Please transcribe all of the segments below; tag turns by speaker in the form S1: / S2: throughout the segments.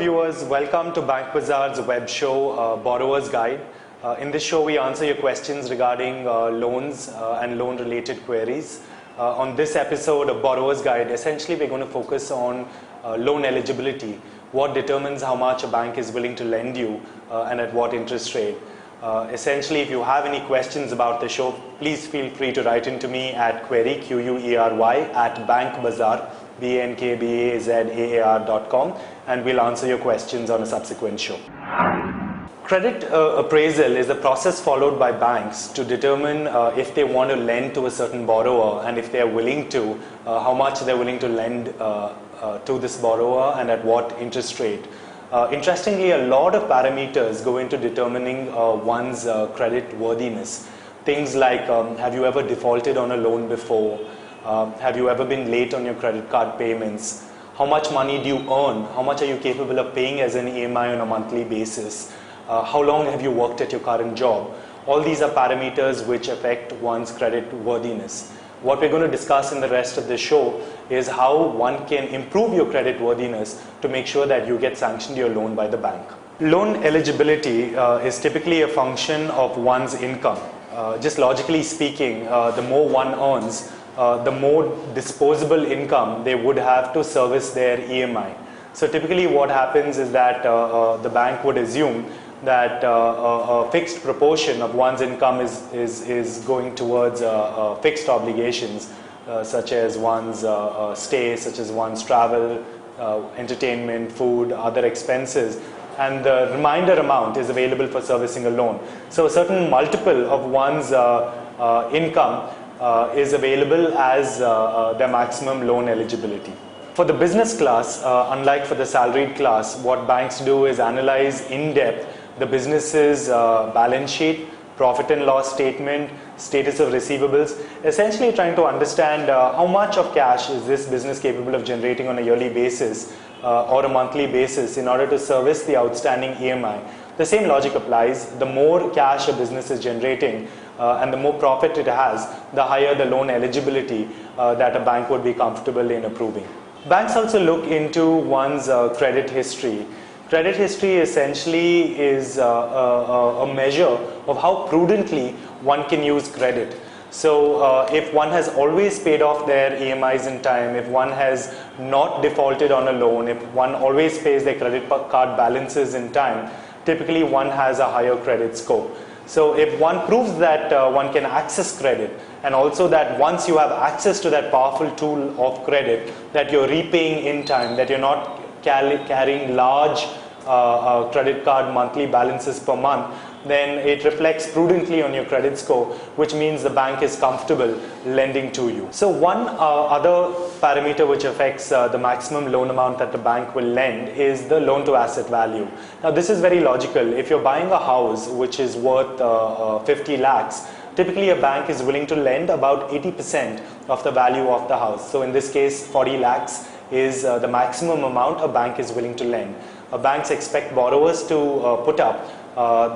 S1: viewers, welcome to Bank Bazaar's web show, Borrower's Guide. In this show, we answer your questions regarding loans and loan-related queries. On this episode of Borrower's Guide, essentially we're going to focus on loan eligibility, what determines how much a bank is willing to lend you and at what interest rate. Essentially, if you have any questions about the show, please feel free to write into me at query, Q-U-E-R-Y, at bankbazaar, bankbazaar.com, and we'll answer your questions on a subsequent show. Credit appraisal is a process followed by banks to determine if they want to lend to a certain borrower, and if they are willing to, how much they're willing to lend to this borrower and at what interest rate. Interestingly, a lot of parameters go into determining one's credit worthiness. Things like have you ever defaulted on a loan before? Have you ever been late on your credit card payments? How much money do you earn? How much are you capable of paying as an EMI on a monthly basis? How long have you worked at your current job? All these are parameters which affect one's credit worthiness. What we're going to discuss in the rest of the show is how one can improve your credit worthiness to make sure that you get sanctioned your loan by the bank. Loan eligibility is typically a function of one's income. Just logically speaking, the more one earns, the more disposable income they would have to service their EMI. So typically what happens is that the bank would assume that a fixed proportion of one's income is going towards fixed obligations, such as one's stay, such as one's travel, entertainment, food, other expenses, and the remainder amount is available for servicing a loan. So a certain multiple of one's income is available as their maximum loan eligibility. For the business class, unlike for the salaried class, what banks do is analyze in depth the business's balance sheet, profit and loss statement, status of receivables, essentially trying to understand how much of cash is this business capable of generating on a yearly basis or a monthly basis in order to service the outstanding EMI. The same logic applies. The more cash a business is generating and the more profit it has, the higher the loan eligibility that a bank would be comfortable in approving. Banks also look into one's credit history. Credit history essentially is a measure of how prudently one can use credit. So if one has always paid off their EMIs in time, if one has not defaulted on a loan, if one always pays their credit card balances in time, typically one has a higher credit score. So if one proves that one can access credit, and also that once you have access to that powerful tool of credit, that you're repaying in time, that you're not carrying large credit card monthly balances per month, then it reflects prudently on your credit score, which means the bank is comfortable lending to you. So one other parameter which affects the maximum loan amount that the bank will lend is the loan to asset value. Now this is very logical. If you're buying a house which is worth 50 lakhs, typically a bank is willing to lend about 80% of the value of the house. So in this case, 40 lakhs is the maximum amount a bank is willing to lend. Banks expect borrowers to put up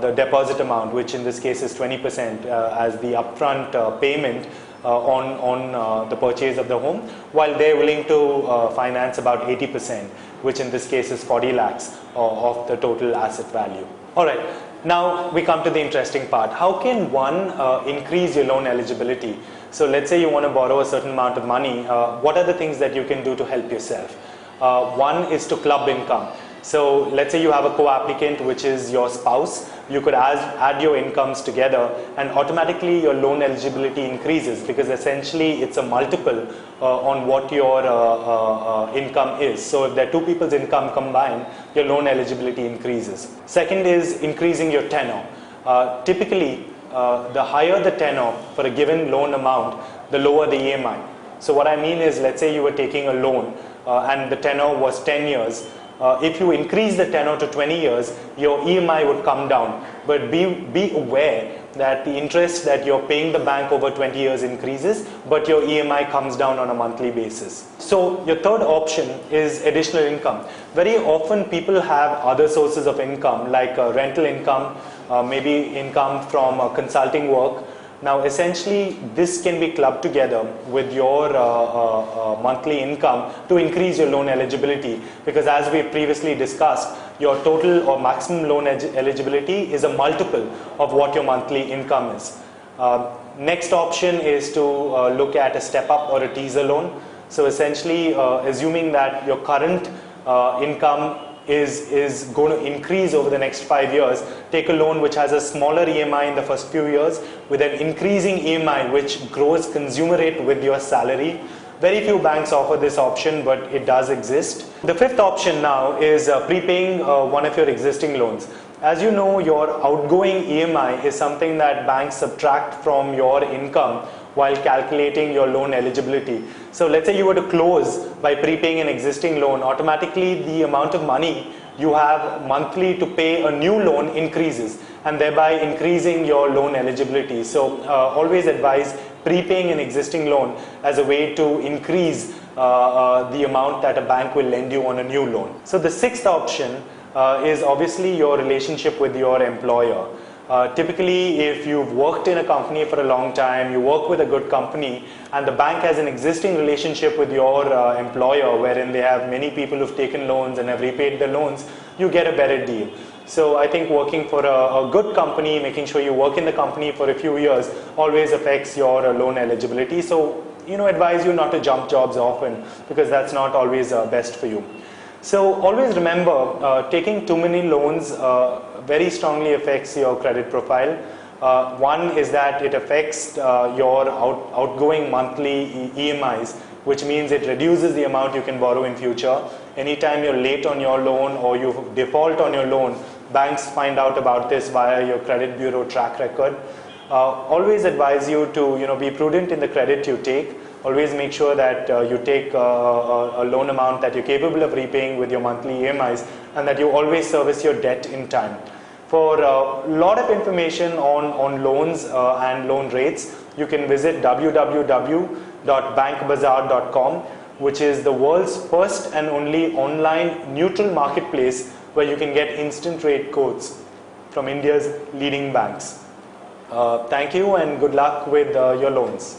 S1: the deposit amount, which in this case is 20% as the upfront payment on the purchase of the home, while they're willing to finance about 80%, which in this case is 40 lakhs of the total asset value. Alright, now we come to the interesting part. How can one increase your loan eligibility? So let's say you want to borrow a certain amount of money. What are the things that you can do to help yourself? One is to club income. So let's say you have a co-applicant, which is your spouse. You could add your incomes together and automatically your loan eligibility increases, because essentially it's a multiple on what your income is. So if there are two people's income combined, your loan eligibility increases. Second is increasing your tenor. Typically, the higher the tenor for a given loan amount, the lower the EMI. So what I mean is, let's say you were taking a loan and the tenor was 10 years. If you increase the tenor to 20 years, your EMI would come down. But be aware that the interest that you're paying the bank over 20 years increases, but your EMI comes down on a monthly basis. So your third option is additional income. Very often people have other sources of income, like rental income, maybe income from consulting work, Now essentially this can be clubbed together with your monthly income to increase your loan eligibility, because as we previously discussed, your total or maximum loan eligibility is a multiple of what your monthly income is. Next option is to look at a step up or a teaser loan. So essentially assuming that your current income is going to increase over the next 5 years, take a loan which has a smaller EMI in the first few years with an increasing EMI which grows commensurate with your salary. Very few banks offer this option, but it does exist. The fifth option now is prepaying one of your existing loans. As you know, your outgoing EMI is something that banks subtract from your income while calculating your loan eligibility. So let's say you were to close by prepaying an existing loan, automatically the amount of money you have monthly to pay a new loan increases, and thereby increasing your loan eligibility. So always advise prepaying an existing loan as a way to increase the amount that a bank will lend you on a new loan. So the sixth option is obviously your relationship with your employer. Typically, if you've worked in a company for a long time, you work with a good company, and the bank has an existing relationship with your employer wherein they have many people who've taken loans and have repaid the loans, you get a better deal. So I think working for a good company, making sure you work in the company for a few years always affects your loan eligibility. So, advise you not to jump jobs often, because that's not always best for you. So always remember, taking too many loans very strongly affects your credit profile. One is that it affects your outgoing monthly EMIs, which means it reduces the amount you can borrow in future. Anytime you're late on your loan or you default on your loan, banks find out about this via your credit bureau track record. Always advise you to be prudent in the credit you take. Always make sure that you take a loan amount that you're capable of repaying with your monthly EMIs, and that you always service your debt in time. For a lot of information on loans and loan rates, you can visit www.bankbazaar.com, which is the world's first and only online neutral marketplace where you can get instant rate quotes from India's leading banks. Thank you and good luck with your loans.